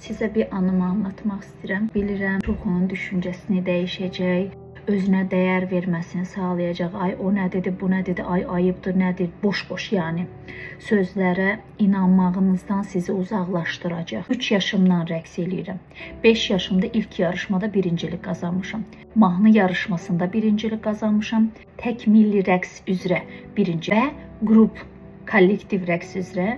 Sizə bir anımı anlatmaq istəyirəm. Bilirəm, çoxunun düşüncəsini dəyişəcək, özünə dəyər verməsini sağlayacaq. Ay o nə dedi, bu nə dedi, ay ayıbdır, nədir, boş-boş yəni. Sözlərə inanmağınızdan sizi uzaqlaşdıracaq. 3 yaşımdan rəqs eləyirəm. 5 yaşımda ilk yarışmada birincilik qazanmışam. Mahnı yarışmasında birincilik qazanmışam. Tək milli rəqs üzrə birinci və qrup kollektiv rəqs üzrə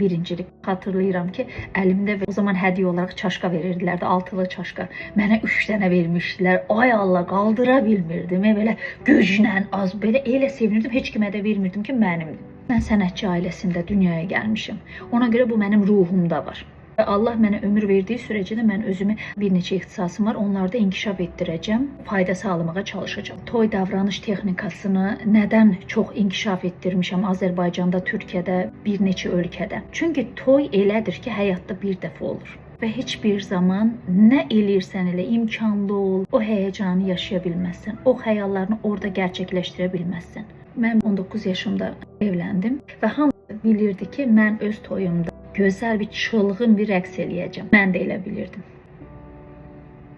birincilik. Xatırlayıram ki, əlimdə o zaman hədiyyə olaraq çaşka verirdilər də, altılı çaşka. Mənə 3 dənə vermişdilər. Ay Allah, qaldıra bilmirdim. Belə güclə az, belə elə sevinirdim, heç kimə də vermirdim ki, mənimdir. Mən sənətçi ailəsində dünyaya gəlmişəm. Ona görə bu mənim ruhumda var. Və Allah mənə ömür verdiyi sürəcə də mən özümü bir neçə ixtisasım var, onlarda inkişaf etdirəcəm, fayda sağlamağa çalışacağam. Toy davranış texnikasını nədən çox inkişaf etdirmişəm Azərbaycanda, Türkiyədə, bir neçə ölkədə. Çünki toy elədir ki, həyatda bir dəfə olur. Və heç bir zaman nə eləyirsən elə imkanlı ol, o həyəcanı yaşaya bilməzsən, o xəyallarını orada gerçəkləşdirə bilməzsən. Mən 19 yaşımda evləndim və hamı bilirdi ki, mən öz toyumda gözəl bir çılğın bir rəqs eləyəcəm. Mən də elə bilirdim.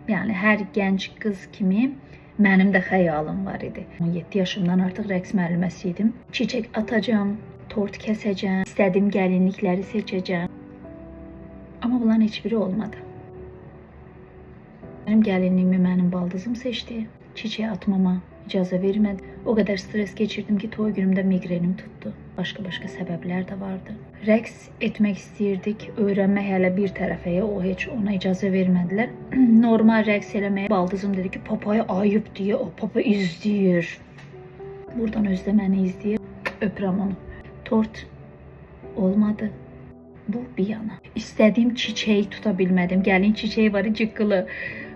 Yəni hər gənc qız kimi mənim də xəyalım var idi. 17 yaşımdan artıq rəqs müəlliməsi idim. Çiçək atacağam, tort kəsəcəm, istədiyim gəlinlikləri seçəcəm. Amma bunların heç biri olmadı. Mənim gəlinliyimi mənim baldızım seçdi. Çiçək atmama icazə vermədi. O qədər stres keçirdim ki, toy günümdə miqrenim tutdu. Başqa səbəblər də vardı. Rəqs etmək istəyirdik, öyrənmək hələ bir tərəfəyə, o heç ona icazə vermədilər. Normal rəqs eləməyə baldızım dedi ki, papaya ayıb deyə, o papa izləyir. Buradan özdə məni izləyir, öpürəm onu. Tort olmadı. Bu bir yana. İstədiyim çiçeği tuta bilmədim. Gəlin çiçeği var, cıqqılı.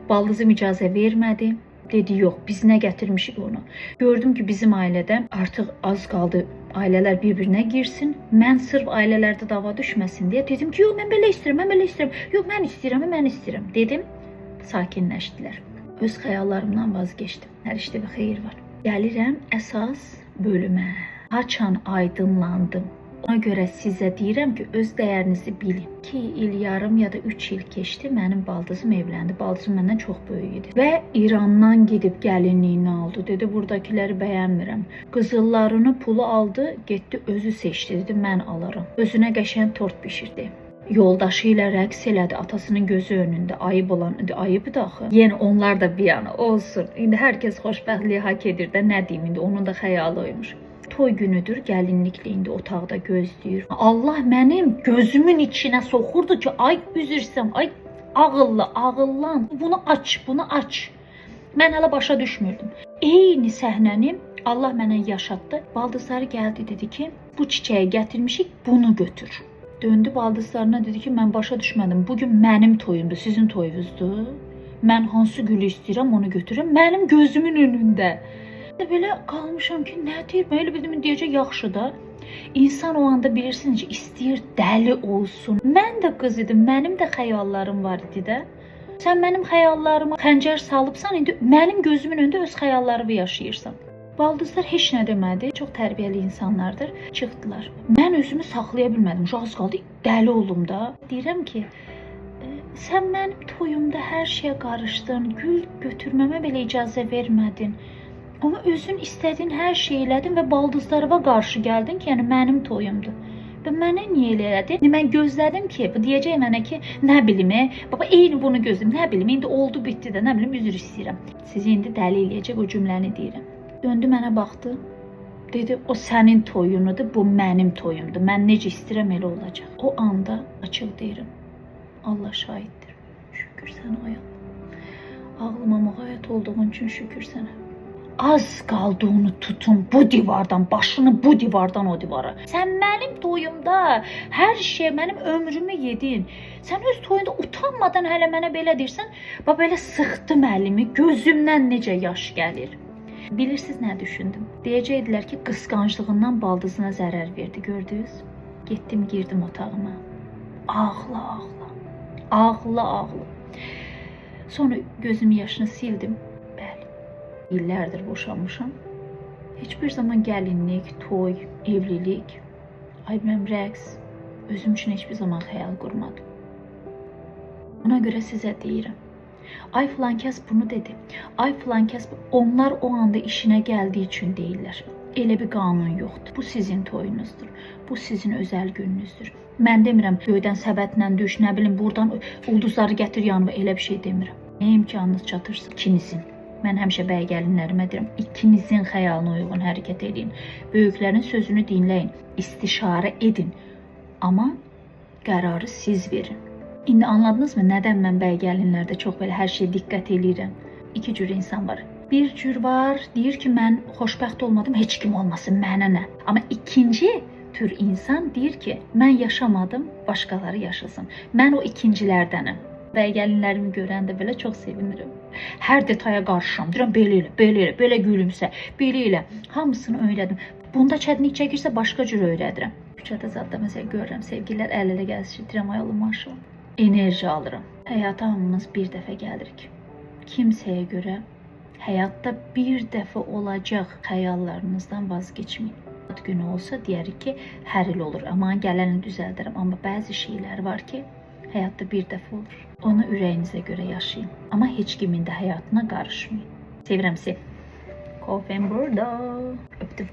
Baldızım icazə vermədi. Dedi, yox, biz nə gətirmişik onu. Gördüm ki, bizim ailədə artıq az qaldı ailələr bir-birinə girsin. Mən sırf ailələrdə dava düşməsin deyə dedim ki, yox, mən belə istəyirəm, mən belə istəyirəm. Yox, mən istəyirəm. Dedim, sakinləşdilər. Öz xəyallarımdan vazgeçdim. Hər işdə bir xeyir var. Gəlirəm əsas bölümə. Haçan aydınlandım. Ona görə sizə deyirəm ki, öz dəyərinizi bilin. 2 il yarım ya da 3 il keçdi, mənim baldızım evləndi. Baldızım məndən çox böyük idi. Və İrandan gedib gəlinliyini aldı. Dedi, buradakiləri bəyənmirəm. Qızıllarını, pulu aldı, getdi, özü seçdi. Dedi, mən alaram. Özünə qəşəng tort bişirdi. Yoldaşı ilə rəqs elədi, atasının gözü önündə. Ayıb olan, ayıb da axı. Yəni onlar da bir yana olsun. İndi hər kəs xoşbəxtliyi hak edir də, nə deyim, indi onun da xəyalı oymuş. Toy günüdür, gəlinliklə indi otaqda gözləyir. Allah mənim gözümün içinə soxurdu ki, ay üzürsəm, ay ağıllan, bunu aç. Mən hələ başa düşmürdüm. Eyni səhnəni Allah mənə yaşatdı. Baldızları gəldi, dedi ki, bu çiçəyi gətirmişik, bunu götür. Döndü baldızlarına, dedi ki, mən başa düşmədim. Bugün mənim toyumdur, sizin toyunuzdur. Mən hansı gülü istəyirəm, onu götürürəm. Mənim gözümün önündə. Belə qalmışam ki, nə deyir? Mən elə bildim, deyəcək, yaxşı da. İnsan o anda bilirsiniz ki, istəyir dəli olsun. Mən də qız idim, mənim də xəyallarım var idi də. Sən mənim xəyallarıma xəncər salıbsan, indi mənim gözümün önündə öz xəyallarımı yaşayırsan. Baldızlar heç nə demədi, çox tərbiyəli insanlardır, çıxdılar. Mən özümü saxlaya bilmədim, az qaldı, dəli olum da. Deyirəm ki, sən mənim toyumda hər şeyə qarışdın, gül götürməmə belə icazə vermədin. Amma özün istədiyin hər şey elədin və baldızlarıma qarşı gəldin ki, yəni mənim toyumdur. Və mənə niyə elə elədin? Mən gözlədim ki, bu deyəcək mənə ki, nə bilim, baba eyni bunu gözlədim, nə bilim, indi oldu, bitdi də, nə bilim, üzr istəyirəm. Sizi indi dəli eləyəcək o cümləni deyirəm. Döndü mənə baxdı, dedi, o sənin toyunudur, bu mənim toyumdur. Mən necə istəyirəm elə olacaq. O anda açıq deyirəm, Allah şahiddir. Şükür sənə ayaq. Ağlıma müğayət olduğun üçün şükür sənə. Az qaldı onu tutun bu divardan, başını bu divardan o divara. Sən mənim toyumda hər şey, mənim ömrümü yedin. Sən öz toyunda utanmadan hələ mənə belə deyirsən, belə sıxdım əlimi, gözümdən necə yaş gəlir. Bilirsiniz nə düşündüm? Deyəcəkdilər ki, qısqanclığından baldızına zərər verdi, gördünüz? Getdim, girdim otağıma. Ağla. Sonra gözümün yaşını sildim. İllərdir boşanmışam. Heç bir zaman gəlinlik, toy, evlilik, rəqs özüm üçün heç bir zaman xəyal qurmadım. Buna görə sizə deyirəm. Ay filan kəs bunu dedi. Ay filan kəs onlar o anda işinə gəldiyi üçün deyirlər. Elə bir qanun yoxdur. Bu sizin toyunuzdur. Bu sizin özəl gününüzdür. Mən demirəm göydən səbətlə düş, nə bilim buradan ulduzları gətir yanıma, elə bir şey demirəm. Nə imkanınız çatırsa ikinizin. Mən həmişə bəy gəlinlərimə deyirəm, ikinizin xəyalına uyğun hərəkət edin. Böyüklərin sözünü dinləyin, istişarə edin. Amma qərarı siz verin. İndi anladınızmı nədən mən bəy gəlinlərdə çox belə hər şeyə diqqət edirəm? İki cür insan var. Bir cür var, deyir ki, mən xoşbəxt olmadım, heç kim olmasın, mənə nə. Amma ikinci tür insan deyir ki, mən yaşamadım, başqaları yaşasın. Mən o ikincilərdənim. Bəy gəlinlərimi görəndə belə çox sevinirəm. Hər detaya qarışıram. Deyirəm, belə elə, belə elə, belə gülümsə, belə elə. Hamısını öyrədim. Bunda çətinlik çəkirsə başqa cür öyrədirəm. Küçədə zadda məsələn görürəm, sevgililər əl-ələ gəlişir, deyirəm, ay Allah maşallah. Enerji alıram. Həyata hamımız bir dəfə gəlirik. Kimsəyə görə həyatda bir dəfə olacaq xəyallarınızdan vazgeçməyin. Ad günü olsa deyərik ki, hər il olur. Aman gələni düzəldərəm. Amma bəzi şeylər var ki, həyatda bir dəfə olur. Onu ürəyinizə görə yaşayın. Amma heç kimin də həyatına qarışmayın. Sevirəm sizi. Kofem burada. Öptüm.